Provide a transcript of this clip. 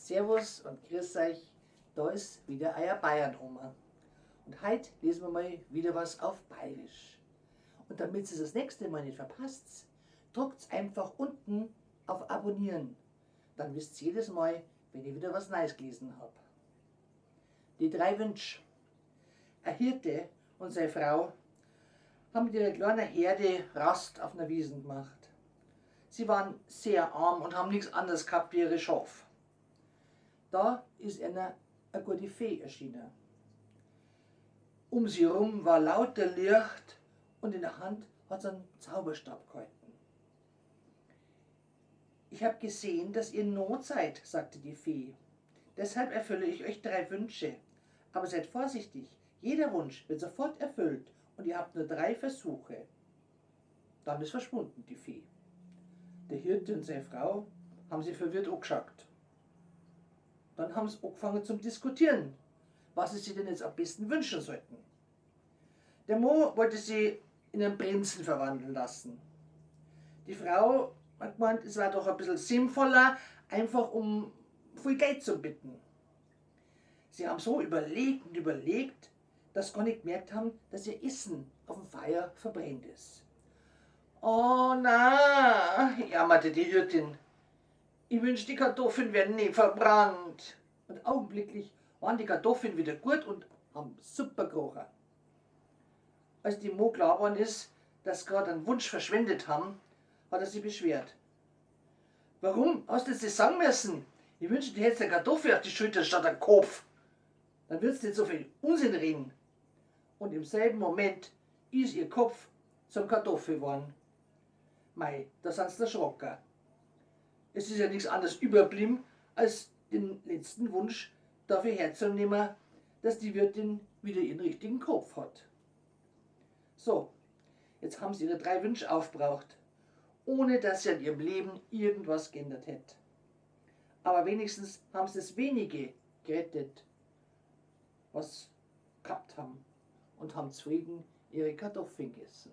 Servus und grüß euch, da ist wieder euer Bayern-Oma. Und heute lesen wir mal wieder was auf Bayerisch. Und damit ihr das nächste Mal nicht verpasst, drückt einfach unten auf Abonnieren. Dann wisst ihr jedes Mal, wenn ich wieder was Neues gelesen habe. Die 3 Wünsche. Ein Hirte und seine Frau haben mit ihrer kleinen Herde Rast auf einer Wiesn gemacht. Sie waren sehr arm und haben nichts anderes gehabt wie ihre Schafe. Da ist einer eine gute Fee erschienen. Um sie herum war lauter Licht und in der Hand hat sie einen Zauberstab gehalten. Ich habe gesehen, dass ihr in Not seid, sagte die Fee. Deshalb erfülle ich euch 3 Wünsche. Aber seid vorsichtig, jeder Wunsch wird sofort erfüllt und ihr habt nur 3 Versuche. Dann ist verschwunden die Fee. Der Hirte und seine Frau haben sie verwirrt angeschaut. Dann haben sie angefangen zum Diskutieren, was sie sich denn jetzt am besten wünschen sollten. Der Mo wollte sie in einen Prinzen verwandeln lassen. Die Frau hat gemeint, es war doch ein bisschen sinnvoller, einfach um viel Geld zu bitten. Sie haben so überlegt und überlegt, dass sie gar nicht gemerkt haben, dass ihr Essen auf dem Feuer verbrennt ist. Oh na, jammerte die Hirtin. Ich wünschte, die Kartoffeln werden nie verbrannt. Und augenblicklich waren die Kartoffeln wieder gut und haben super gerochen. Als dem Mo klar geworden ist, dass sie gerade einen Wunsch verschwendet haben, hat er sich beschwert. Warum hast du das sagen müssen? Ich wünschte, du hättest eine Kartoffel auf die Schulter statt einen Kopf. Dann würdest du nicht so viel Unsinn reden. Und im selben Moment ist ihr Kopf zum Kartoffel geworden. Mei, da sind sie erschrocken. Es ist ja nichts anderes überblieben, als den letzten Wunsch dafür herzunehmen, dass die Wirtin wieder ihren richtigen Kopf hat. So, jetzt haben sie ihre 3 Wünsche aufgebraucht, ohne dass sie an ihrem Leben irgendwas geändert hätte. Aber wenigstens haben sie das wenige gerettet, was gehabt haben, und haben zufrieden ihre Kartoffeln gegessen.